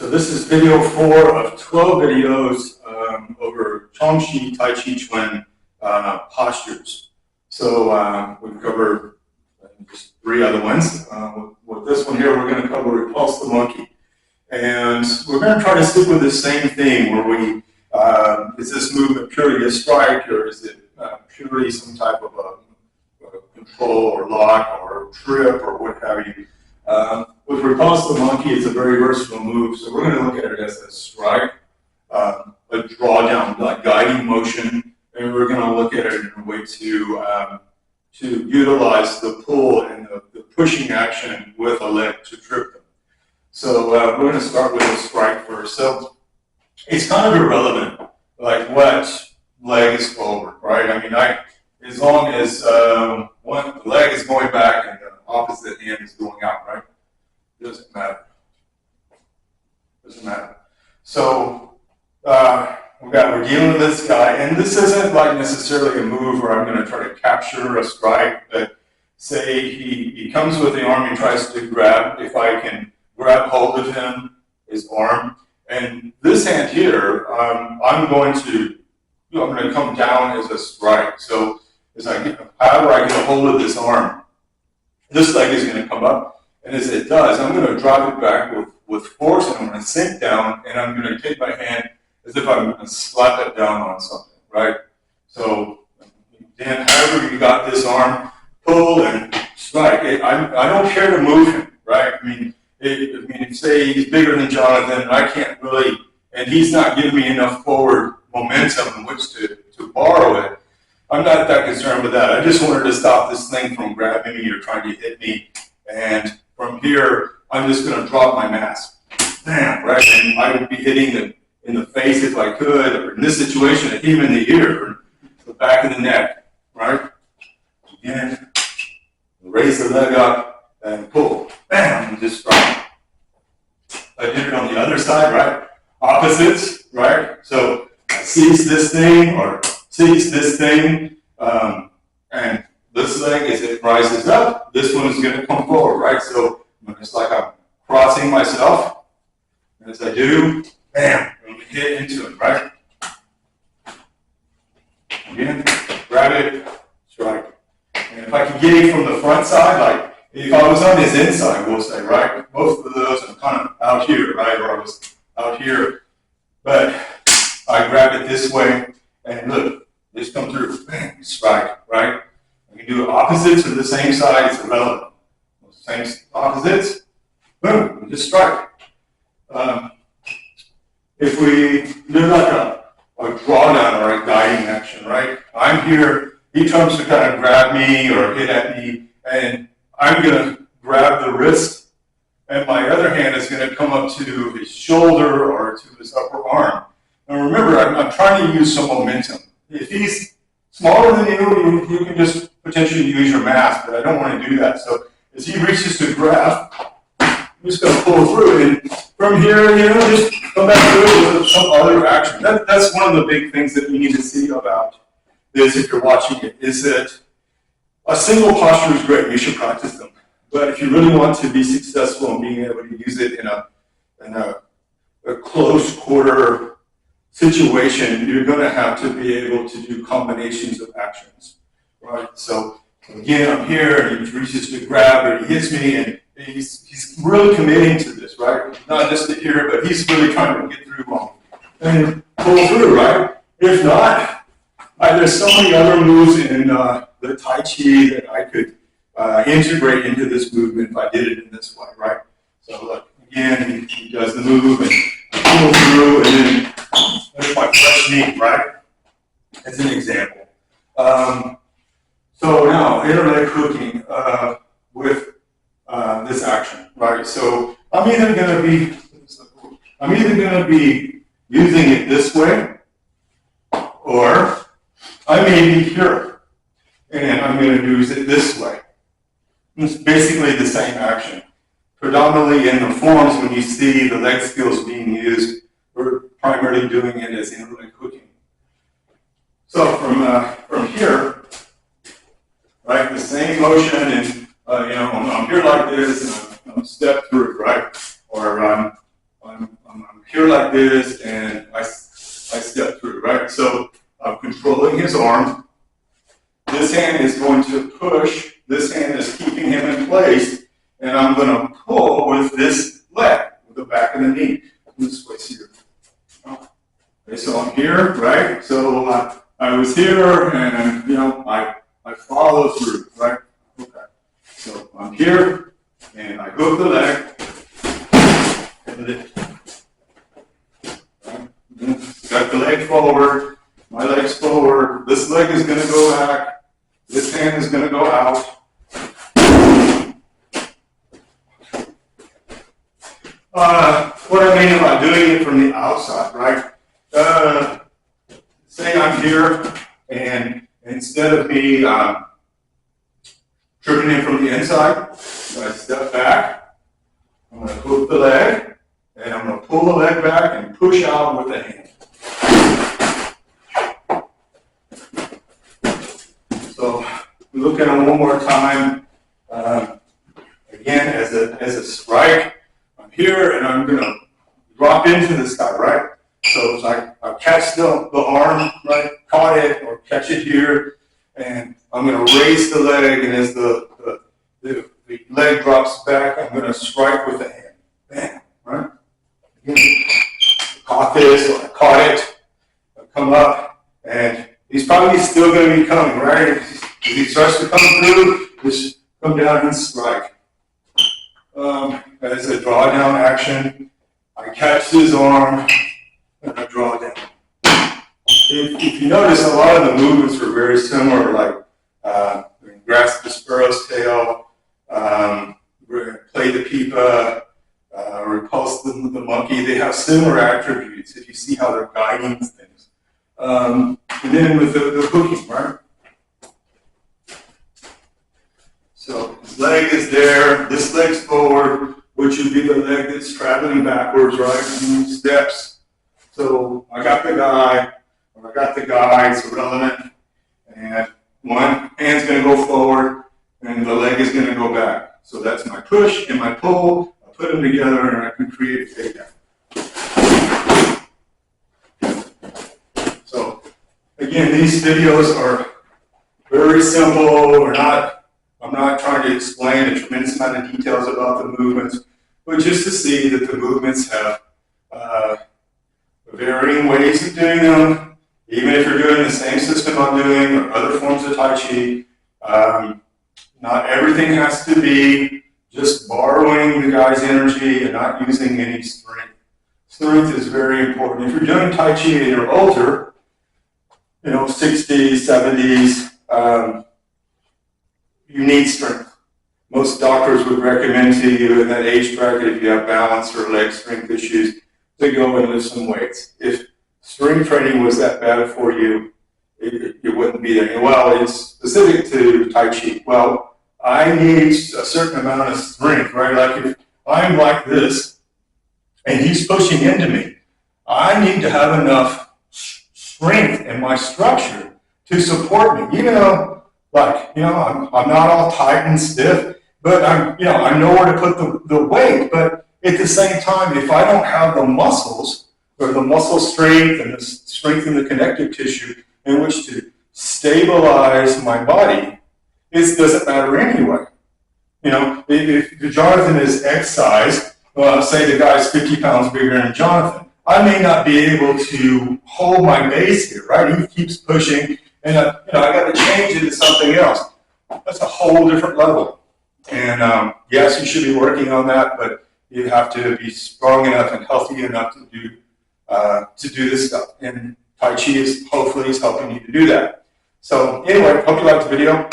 So this is video 4 of 12 videos over Chang, Taijiquan postures. So we've covered just 3 other ones. With this one here, we're going to cover Repulse the monkey. And we're going to try to stick with the same theme where we, is this movement purely a strike, or is it purely some type of a control or lock or trip or what have you. With Repulse the monkey, it's a very versatile move, so we're going to look at it as a strike, a drawdown, like guiding motion, and we're going to look at it in a way to utilize the pull and the pushing action with a leg to trip them. So we're going to start with a strike first. So it's kind of irrelevant, like what leg is forward, right? I mean, as long as one leg is going back and the opposite hand is going out, right? Doesn't matter. Doesn't matter. So we're dealing with this guy, and this isn't like necessarily a move where I'm going to try to capture a strike. But say he comes with the arm, he tries to grab. If I can grab hold of him, his arm, and this hand here, I'm going to come down as a strike. So however I get a hold of this arm, this leg is going to come up. And as it does, I'm going to drive it back with force, and I'm going to sink down, and I'm going to take my hand as if I'm going to slap it down on something, right? So then, however you got this arm, pull and strike. I don't care to move him, right? I mean, say he's bigger than Jonathan, and I can't really, and he's not giving me enough forward momentum in which to borrow it. I'm not that concerned with that. I just wanted to stop this thing from grabbing me or trying to hit me. And from here, I'm just going to drop my mask. Bam, right? And I would be hitting them in the face if I could, or in this situation, even in the ear, or the back of the neck, right? Again, raise the leg up and pull. Bam, and just drop. I did it on the other side, right? Opposites, right? So I seize this thing, or seize this thing, and this leg, as it rises up, this one is going to come forward, right? So it's like I'm crossing myself. And as I do, bam, I'm going to hit into it, right? Again, grab it, strike. And if I can get it from the front side, like if I was on his inside, we'll say, right? Both of those are kind of out here, right? Or I was out here. But I grab it this way, and look, just come through, bam, strike, right? We can do opposites or the same side, it's irrelevant. Same opposites, boom, we just strike. If we do like a drawdown or a guiding action, right? I'm here, he comes to kind of grab me or hit at me, and I'm going to grab the wrist, and my other hand is going to come up to his shoulder or to his upper arm. And remember, I'm trying to use some momentum. If he's smaller than you can just potentially use your mask, but I don't want to do that. So as he reaches to grab, I'm just going to pull through, and from here, just come back through with some other action. That's one of the big things that you need to see about this if you're watching it, is that a single posture is great. You should practice them. But if you really want to be successful in being able to use it in a close quarter situation, you're going to have to be able to do combinations of actions, right? So again, I'm here, and he reaches to grab, or he hits me, and he's really committing to this, right? Not just to here, but he's really trying to get through and pull through, right? If not, there's so many other moves in the Tai Chi that I could integrate into this movement if I did it in this way, right? So look, again, he does the move and pull through, and then there's my fresh knee, right? As an example. So now, interleg hooking with this action, right? So I'm either going to be using it this way, or I may be here, and I'm going to use it this way. It's basically the same action. Predominantly in the forms, when you see the leg skills being used, we're primarily doing it as interleg hooking. So from here, right, the same motion, and I'm here like this, and I'm step through, right? Or I'm here like this, and I step through, right? So I'm controlling his arm. This hand is going to push. This hand is keeping him in place, and I'm going to pull with this leg, with the back of the knee. This way here. Okay, so I'm here, right? So I was here, and I follow through, right? Okay. So I'm here, and I hook the leg, and lift. Right? Got the leg forward, my leg's forward. This leg is going to go back. This hand is going to go out. What I mean about doing it from the outside, right? Say I'm here, and instead of me tripping in from the inside, I step back. I'm going to hook the leg, and I'm going to pull the leg back and push out with the hand. So look at it one more time. Again, as a strike, I'm here, and I'm going to drop into this guy, right? So it's like I catch the arm, right? Caught it, or catch it here, and I'm going to raise the leg, and as the leg drops back, I'm going to strike with the hand. Bam, right? Again, caught this, or I caught it, I come up, and he's probably still going to be coming, right? If he starts to come through, just come down and strike. As a drawdown action, I catch his arm, and I draw down. If you notice, a lot of the movements were very similar, like grasp the sparrow's tail, play the pipa, repulse the monkey. They have similar attributes if you see how they're guiding things. And then with the hooking, right? So his leg is there, this leg's forward, which would be the leg that's traveling backwards, right? Steps. So I got the guy, it's irrelevant, and one hand's going to go forward, and the leg is going to go back. So that's my push and my pull. I put them together, and I can create a takedown. So again, these videos are very simple. I'm not trying to explain a tremendous amount of details about the movements, but just to see that the movements have varying ways of doing them. Even if you're doing the same system I'm doing or other forms of Tai Chi, not everything has to be just borrowing the guy's energy and not using any strength. Strength is very important. If you're doing Tai Chi and you're older, 60s, 70s, you need strength. Most doctors would recommend to you in that age bracket, if you have balance or leg strength issues, to go and lift some weights. If strength training was that bad for you, it wouldn't be there. Well, it's specific to Tai Chi. Well, I need a certain amount of strength, right? Like if I'm like this, and he's pushing into me, I need to have enough strength in my structure to support me. Even though, I'm not all tight and stiff, but I know where to put the weight. But at the same time, if I don't have the muscles, or the muscle strength and the strength in the connective tissue in which to stabilize my body, it doesn't matter anyway. If Jonathan is X size, well, say the guy's 50 pounds bigger than Jonathan, I may not be able to hold my base here, right? He keeps pushing, and I got to change it to something else. That's a whole different level. And yes, you should be working on that, but you have to be strong enough and healthy enough to do this stuff. And Tai Chi hopefully is helping you to do that. So anyway, hope you liked the video.